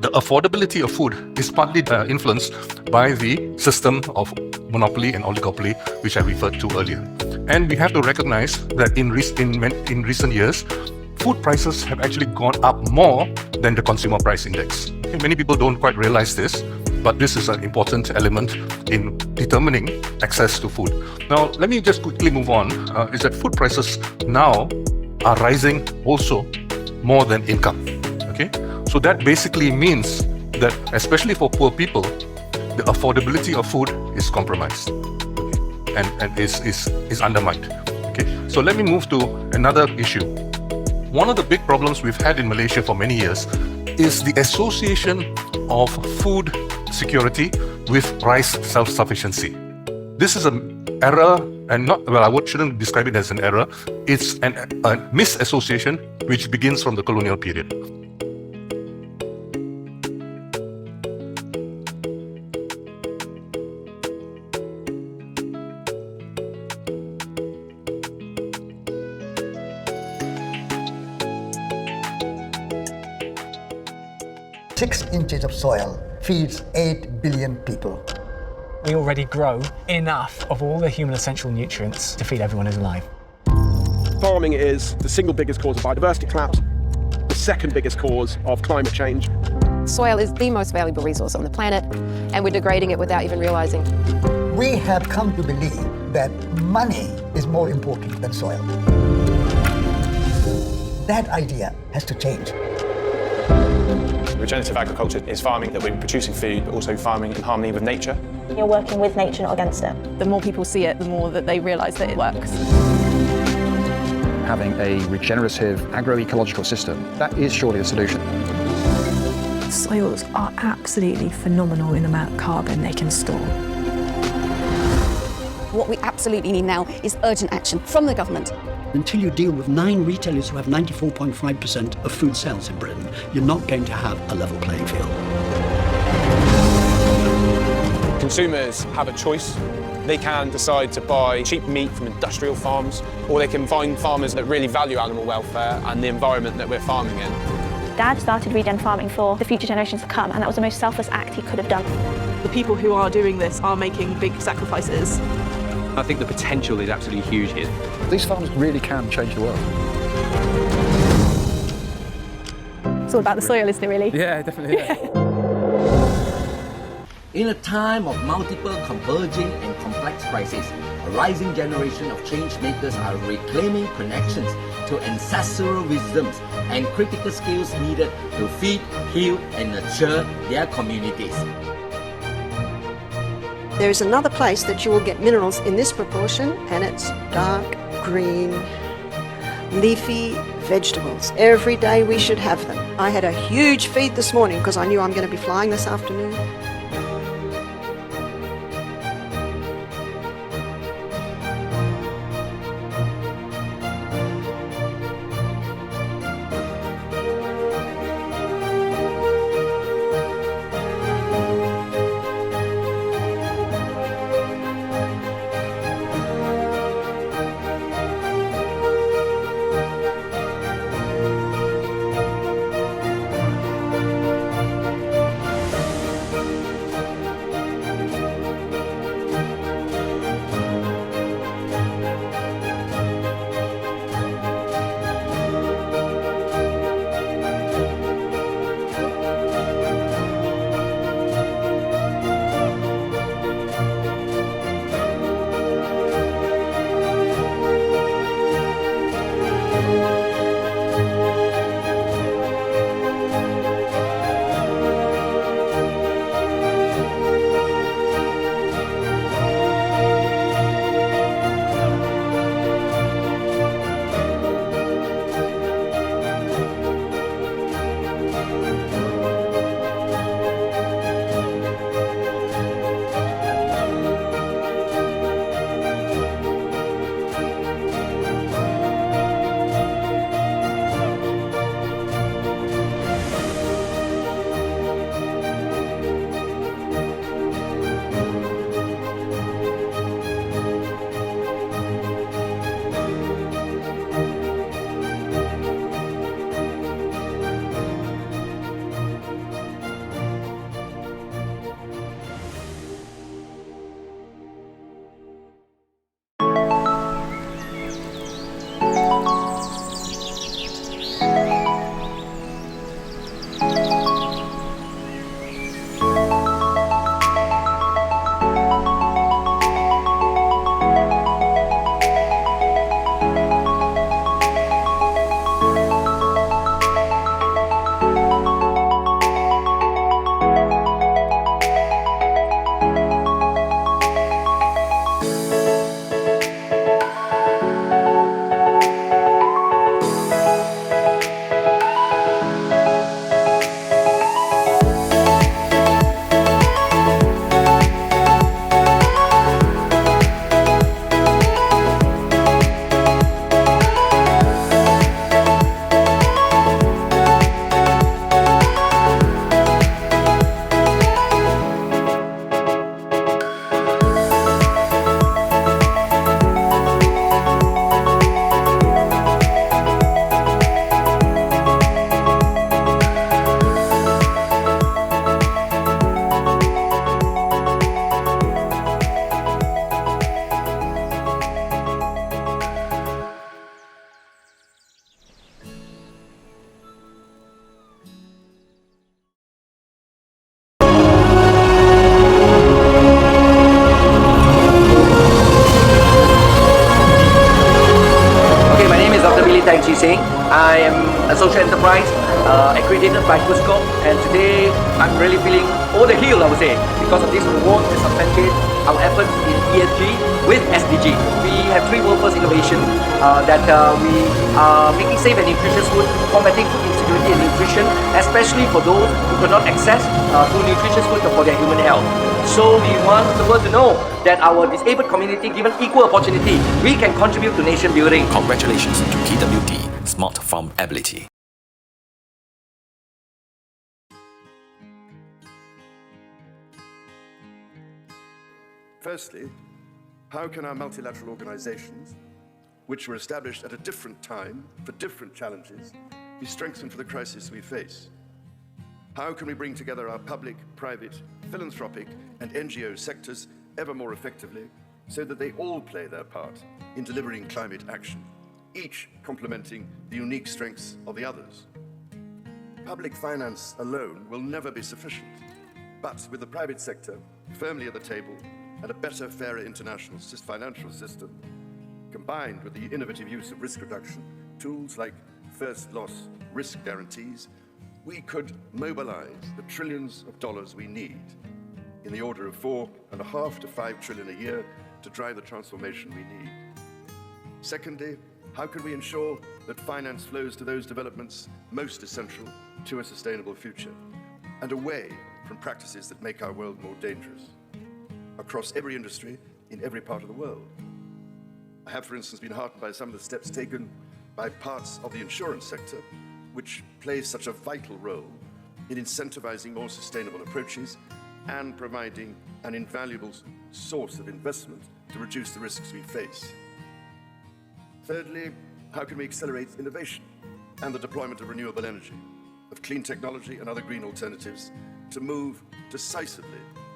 the affordability of food is partly influenced by the system of monopoly and oligopoly, which I referred to earlier. And we have to recognize that in recent years, food prices have actually gone up more than the consumer price index. Okay, many people don't quite realize this, but this is an important element in determining access to food. Now, let me just quickly move on, is that food prices now are rising also more than income. Okay, so that basically means that, especially for poor people, the affordability of food is compromised, okay, and is undermined. Okay, so let me move to another issue. One of the big problems we've had in Malaysia for many years is the association of food security with rice self-sufficiency. This is an error, and not, well, I shouldn't describe it as an error. It's a misassociation which begins from the colonial period. Six inches of soil feeds 8 billion people. We already grow enough of all the human essential nutrients to feed everyone who's alive. Farming is the single biggest cause of biodiversity collapse, the second biggest cause of climate change. Soil is the most valuable resource on the planet, and we're degrading it without even realizing. We have come to believe that money is more important than soil. That idea has to change. Regenerative agriculture is farming that we're producing food, but also farming in harmony with nature. You're working with nature, not against it. The more people see it, the more that they realise that it works. Having a regenerative agro-ecological system, that is surely the solution. Soils are absolutely phenomenal in the amount of carbon they can store. What we absolutely need now is urgent action from the government. Until you deal with 9 retailers who have 94.5% of food sales in Britain, you're not going to have a level playing field. Consumers have a choice. They can decide to buy cheap meat from industrial farms, or they can find farmers that really value animal welfare and the environment that we're farming in. Dad started regen farming for the future generations to come, and that was the most selfless act he could have done. The people who are doing this are making big sacrifices. I think the potential is absolutely huge here. These farms really can change the world. It's all about the soil, isn't it, really? Yeah, definitely. Yeah. In a time of multiple converging and complex crises, a rising generation of change makers are reclaiming connections to ancestral wisdoms and critical skills needed to feed, heal, and nurture their communities. There is another place that you will get minerals in this proportion, and it's dark green, leafy vegetables. Every day we should have them. I had a huge feed this morning because I knew I'm going to be flying this afternoon. I am a social enterprise accredited by Scope, and today I'm really feeling all the heel, I would say, because of this award to substantiate our efforts in ESG with SDG. We have 3 world first innovation that we are making safe and nutritious food, combating food insecurity and nutrition, especially for those who cannot access to nutritious food for their human health. So we want the world to know that our disabled community, given equal opportunity, we can contribute to nation building. Congratulations to PWD, Smart Farm Ability. Firstly, how can our multilateral organizations, which were established at a different time for different challenges, be strengthened for the crisis we face? How can we bring together our public, private, philanthropic and NGO sectors ever more effectively so that they all play their part in delivering climate action, each complementing the unique strengths of the others? Public finance alone will never be sufficient, but with the private sector firmly at the table and a better, fairer international financial system, combined with the innovative use of risk reduction, tools like first loss risk guarantees, we could mobilize the trillions of dollars we need, in the order of $4.5 to $5 trillion a year, to drive the transformation we need. Secondly, how can we ensure that finance flows to those developments most essential to a sustainable future, and away from practices that make our world more dangerous, across every industry, in every part of the world? I have, for instance, been heartened by some of the steps taken by parts of the insurance sector, which plays such a vital role in incentivizing more sustainable approaches and providing an invaluable source of investment to reduce the risks we face. Thirdly, how can we accelerate innovation and the deployment of renewable energy, of clean technology and other green alternatives to move decisively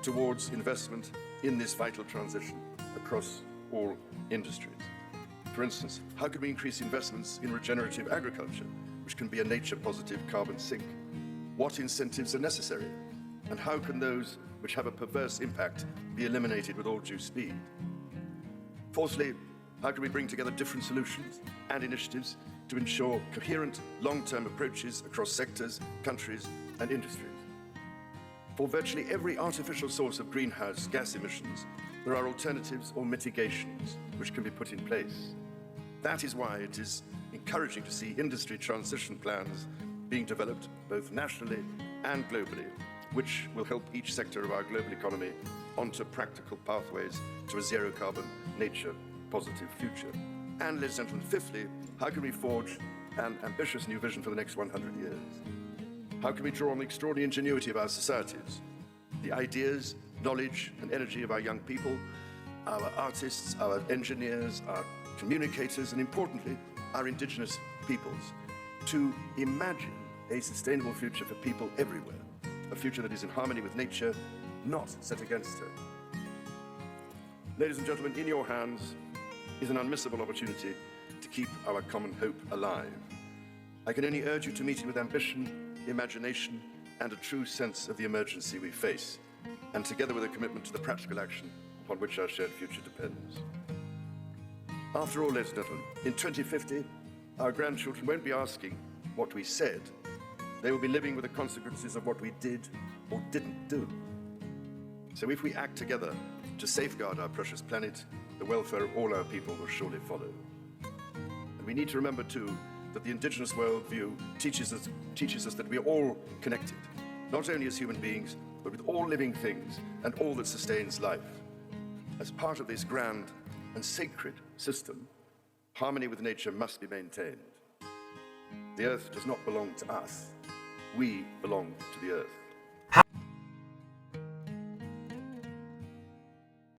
towards investment in this vital transition across all industries? For instance, how can we increase investments in regenerative agriculture, which can be a nature-positive carbon sink? What incentives are necessary? And how can those which have a perverse impact be eliminated with all due speed? Fourthly, how can we bring together different solutions and initiatives to ensure coherent, long-term approaches across sectors, countries, and industries? For virtually every artificial source of greenhouse gas emissions, there are alternatives or mitigations which can be put in place. That is why it is encouraging to see industry transition plans being developed both nationally and globally, which will help each sector of our global economy onto practical pathways to a zero-carbon, nature-positive future. And, ladies and gentlemen, fifthly, how can we forge an ambitious new vision for the next 100 years? How can we draw on the extraordinary ingenuity of our societies, the ideas, knowledge, and energy of our young people, our artists, our engineers, our communicators, and importantly, our indigenous peoples, to imagine a sustainable future for people everywhere, a future that is in harmony with nature, not set against her. Ladies and gentlemen, in your hands is an unmissable opportunity to keep our common hope alive. I can only urge you to meet it with ambition, imagination, and a true sense of the emergency we face, and together with a commitment to the practical action upon which our shared future depends. After all, ladies and gentlemen, in 2050, our grandchildren won't be asking what we said. They will be living with the consequences of what we did or didn't do. So if we act together to safeguard our precious planet, the welfare of all our people will surely follow. And we need to remember, too, that the indigenous worldview teaches us that we are all connected, not only as human beings, but with all living things and all that sustains life. As part of this grand and sacred system, harmony with nature must be maintained. The earth does not belong to us. We belong to the earth.